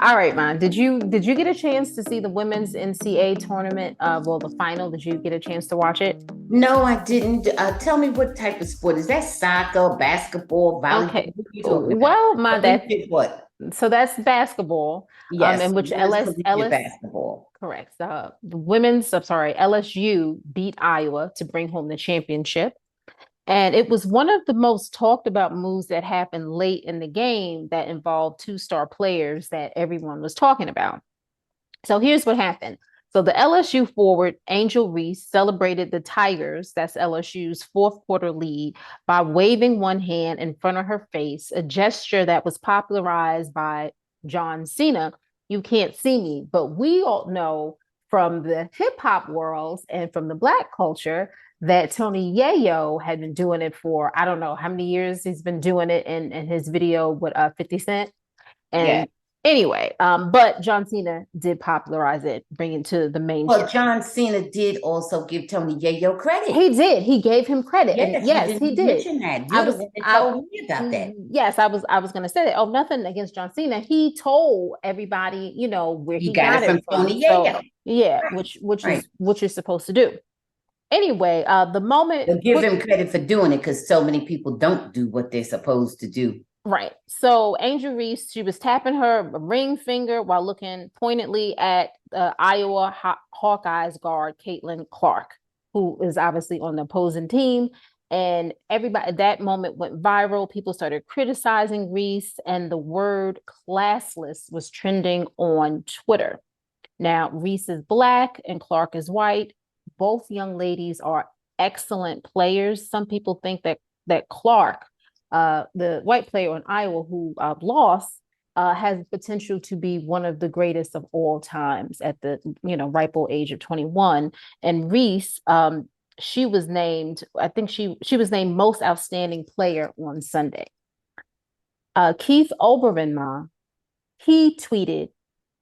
All right, man. Did you get a chance to see the women's NCAA tournament? Well, the final. Did you get a chance to watch it? No, I didn't. Tell me what type of sport is that? Soccer, basketball, volleyball? Okay. What are you talking about? Well, my What that Olympic what? so that's basketball. Yes, In which women's collegiate basketball. correct. The women's, I'm sorry, LSU beat Iowa to bring home the championship. And it was one of the most talked about moves that happened late in the game that involved two-star players that everyone was talking about. So here's what happened. So the LSU forward, Angel Reese, celebrated the Tigers, that's LSU's fourth quarter lead, by waving one hand in front of her face, a gesture that was popularized by John Cena. You can't see me, but we all know from the hip hop world and from the Black culture that Tony Yayo had been doing it for, I don't know how many years he's been doing it in his video with 50 Cent. Yeah. And anyway, but John Cena did popularize it, bring it to the Well, mainstream. John Cena did also give Tony Yayo credit. He did. He gave him credit, and Yes, you yes, didn't he even did. mention that. I You're the was, one that I told me about that. yes, I was going to say that. Oh, nothing against John Cena. He told everybody, where He he got got it it from from. Tony So Yayo. yeah, Right, which right. is what you're supposed to do. Anyway, the moment, But give quick. him credit for doing it because so many people don't do what they're supposed to do. Right. So Angel Reese, she was tapping her ring finger while looking pointedly at Iowa Hawkeyes guard Caitlin Clark, who is obviously on the opposing team. And everybody at that moment went viral. People started criticizing Reese, and the word classless was trending on Twitter. Now, Reese is Black and Clark is white. Both young ladies are excellent players. Some people think that Clark, the white player in Iowa who lost, has potential to be one of the greatest of all times at the ripe old age of 21. And Reese, she was named, I think she was named most outstanding player on Sunday. Keith Olbermann, ma, he tweeted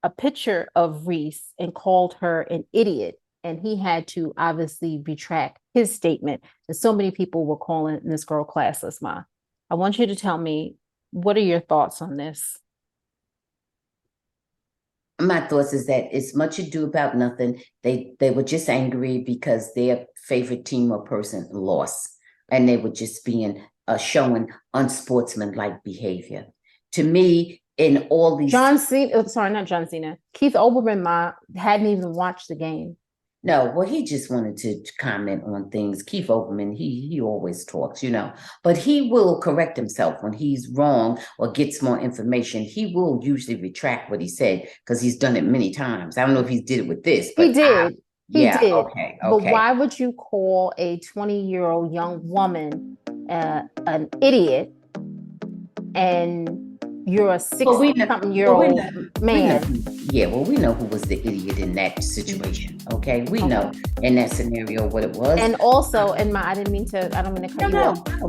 a picture of Reese and called her an idiot. And he had to obviously retract his statement. And so many people were calling this girl classless, ma. I want you to tell me, what are your thoughts on this? My thoughts is that it's much ado about nothing. They were just angry because their favorite team or person lost, and they were just being showing unsportsmanlike behavior. To me, in all these John Cena, sorry, not John Cena. Keith Olbermann, ma, hadn't even watched the game. No, well, he just wanted to comment on things. Keith Overman, he always talks. But he will correct himself when he's wrong or gets more information. He will usually retract what he said because he's done it many times. I don't know if he did it with this, He but did. He yeah, did. okay, But okay. why would you call a 20-year-old young woman an idiot and you're a Well, 60 we know, something year well, old we know, man? yeah, well, we know who was the idiot in that situation. Okay, we Okay. know in that scenario what it was. And also, and I I don't mean to cut No, you off. no,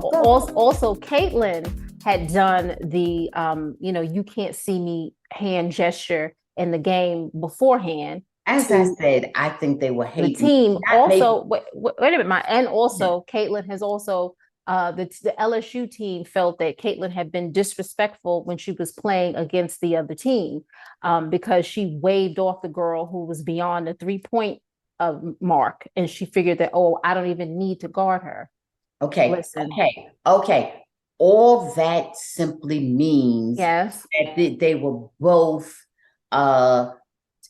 Also, Caitlin had done the, you can't see me hand gesture in the game beforehand as I to said, I think they were the hating, team. not maybe. Also, wait a minute, and also Caitlin has also the LSU team felt that Caitlin had been disrespectful when she was playing against the other team, because she waved off the girl who was beyond the 3 point mark, and she figured that, oh, I don't even need to guard her. Okay, Listen, okay, okay. All that simply means yes, that they were both uh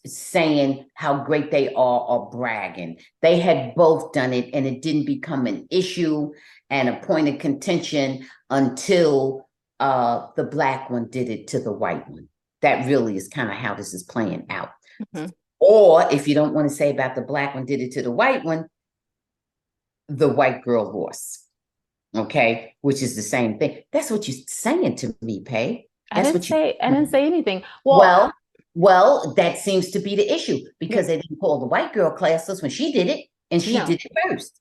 saying how great they are or bragging. They had both done it and it didn't become an issue and a point of contention until the black one did it to the white one. That really is kind of how this is playing out. mm-hmm. Or if you don't want to say about the black one did it to the white one, the white girl lost. Okay, which is the same thing. That's what you're saying to me, Pay. That's what you. I didn't say anything. Well, Well, well, that seems to be the issue yeah, because they didn't call the white girl classless when she did it, and she no, did it first.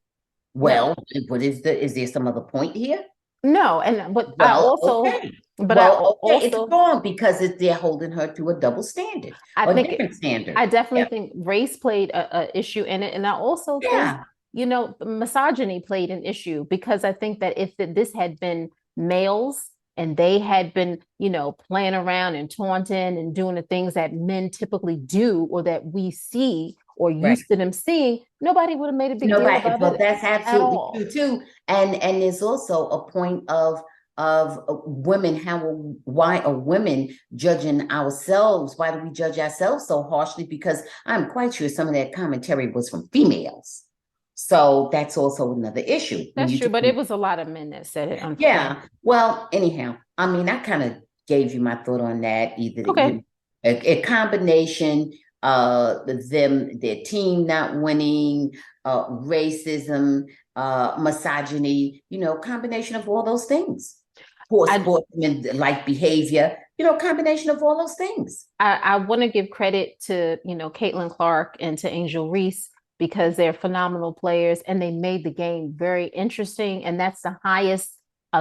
no, Well, what is the? Is there some other point here? no, and Well, okay. but I Well, okay, it's also wrong because they're holding her to a double standard I or a think different I standard. definitely Yeah, think race played a issue in it, and I also think yeah. misogyny played an issue because I think that if this had been males and they had been, playing around and taunting and doing the things that men typically do or that we see or Right. used to them seeing, nobody would have made a big deal Nobody, about well, it that's at absolutely all. true too. And there's also a point of women, why are women judging ourselves? Why do we judge ourselves so harshly? Because I'm quite sure some of that commentary was from females. So that's also another issue when That's you true, talk. but it was a lot of men that said it, unfortunately. Yeah. Well, anyhow, I mean, I kind of gave you my thought on that. Either Okay. a combination, their team not winning, racism, misogyny, combination of all those things. Poor I sportsman like behavior, combination of all those things. I want to give credit to, Caitlin Clark and to Angel Reese because they're phenomenal players and they made the game very interesting. And that's the highest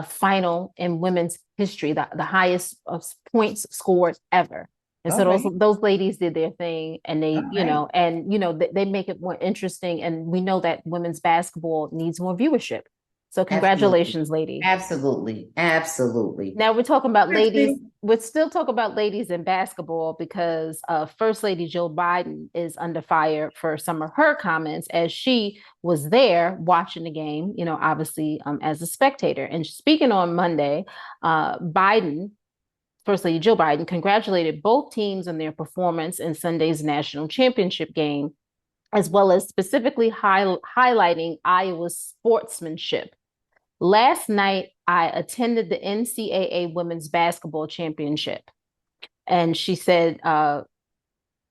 final in women's history, the highest of points scored ever. And so All right. those ladies did their thing and they, All right. they make it more interesting. And we know that women's basketball needs more viewership. So Absolutely. congratulations, ladies. Absolutely. Absolutely. Now we're talking about ladies. Actually, We're still talking about ladies in basketball because First Lady Jill Biden is under fire for some of her comments as she was there watching the game, obviously as a spectator. And speaking on Monday, First Lady Jill Biden, congratulated both teams on their performance in Sunday's national championship game, as well as specifically highlighting Iowa's sportsmanship. Last night, I attended the NCAA Women's Basketball Championship. And she said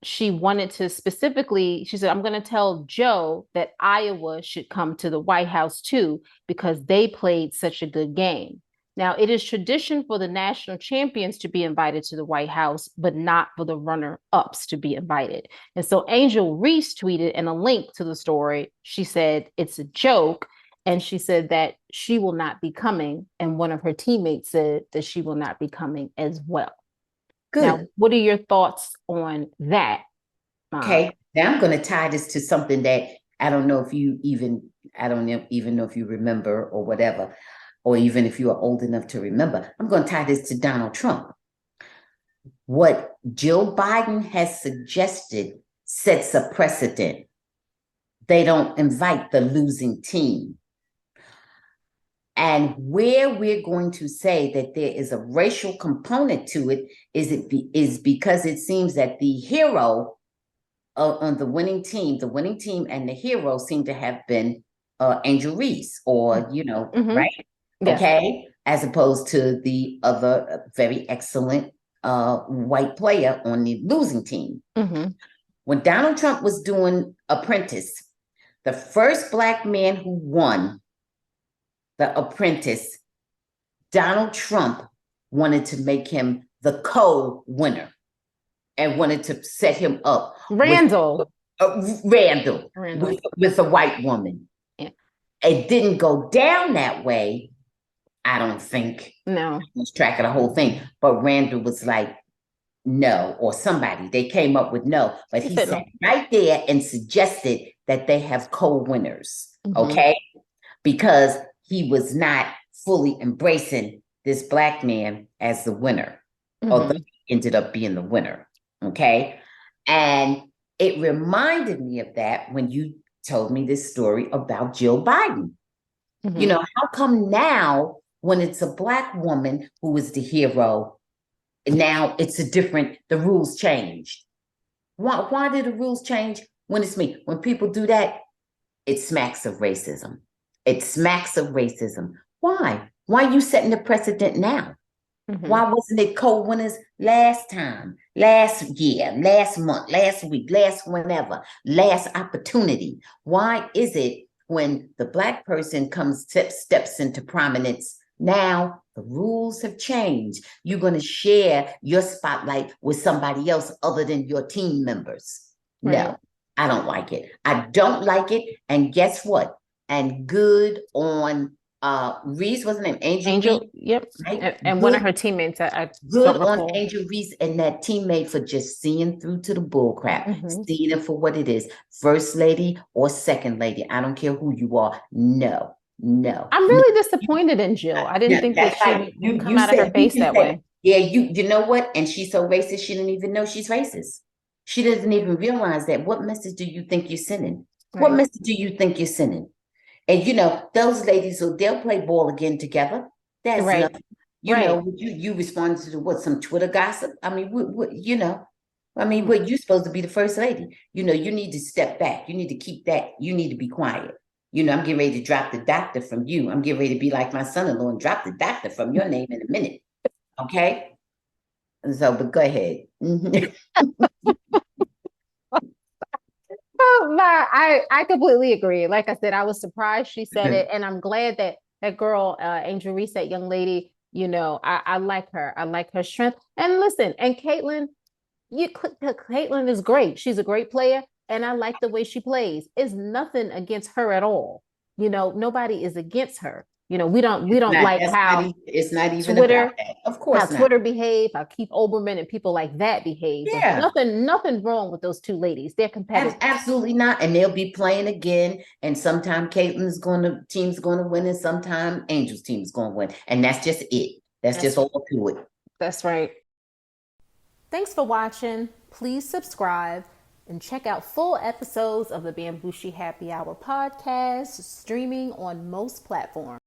she wanted to specifically, she said, I'm going to tell Joe that Iowa should come to the White House too, because they played such a good game. Now, it is tradition for the national champions to be invited to the White House, but not for the runner ups to be invited. And so Angel Reese tweeted in a link to the story. She said, it's a joke. And she said that she will not be coming. And one of her teammates said that she will not be coming as well. Now, good. what are your thoughts on that? Okay. Now I'm going to tie this to something that I don't know if you even, I don't even know if you remember or whatever, or even if you are old enough to remember. I'm going to tie this to Donald Trump. What Jill Biden has suggested sets a precedent. They don't invite the losing team. And where we're going to say that there is a racial component to it is because it seems that the hero on the winning team and the hero seem to have been Angel Reese or, Mm-hmm. right? Yes. Okay. As opposed to the other very excellent white player on the losing team. Mm-hmm. When Donald Trump was doing Apprentice, the first Black man who won the Apprentice, Donald Trump wanted to make him the co-winner and wanted to set him up Randall. with Randall with a white woman. Yeah. It didn't go down that way. I don't think. No. I lost track of the whole thing. But Randall was like, no, or somebody. They came up with no. But he sat right there and suggested that they have co-winners. Mm-hmm. Okay? Because he was not fully embracing this Black man as the winner, although he ended up being the winner. Okay. And it reminded me of that when you told me this story about Jill Biden. How come now, when it's a Black woman who is the hero, now it's the rules changed? Why did the rules change when it's me? When people do that, it smacks of racism. It smacks of racism. Why? Why are you setting the precedent now? Mm-hmm. Why wasn't it co-winners last time, last year, last month, last week, last whenever, last opportunity? Why is it when the Black person steps into prominence, now the rules have changed? You're going to share your spotlight with somebody else other than your team members. Right. No, I don't like it. I don't like it. And guess what? And good on Reese, wasn't it? Angel Reese? Yep. Right? And one of her teammates. Good on Angel Reese and that teammate for just seeing through to the bullcrap, seeing it for what it is. First lady or second lady, I don't care who you are. No, No. I'm No. really disappointed in Jill. I didn't Yeah, think that that's she right. would come You out of her said you face can that say, way. yeah, you know what? And she's so racist, she didn't even know she's racist. She doesn't even realize that. What message do you think you're sending? What Right. message do you think you're sending? And those ladies who they'll play ball again together. That's Right. nothing. Right. You responded to what some Twitter gossip. I mean, what you're supposed to be the first lady. You need to step back. You need to keep that. You need to be quiet. I'm getting ready to drop the doctor from you. I'm getting ready to be like my son-in-law and drop the doctor from your name in a minute. Okay. And so, but go ahead. Mhm. Oh, my, I completely agree. Like I said, I was surprised she said it, and I'm glad that that girl, Angel Reese, that young lady, I like her. I like her strength. And listen, and Caitlin, Caitlin is great. She's a great player, and I like the way she plays. It's nothing against her at all. Nobody is against her. We don't like It's not even about that. Of how course not. Twitter behave, how Keith Olbermann and people like that behave. But Yeah. nothing wrong with those two ladies. They're competitive. Absolutely not. And they'll be playing again. And sometime team's gonna win, and sometime Angels team's gonna win. And that's just it. That's That's just all to it. that's right. Thanks for watching. Please subscribe and check out full episodes of the Bamgboshe Happy Hour podcast streaming on most platforms.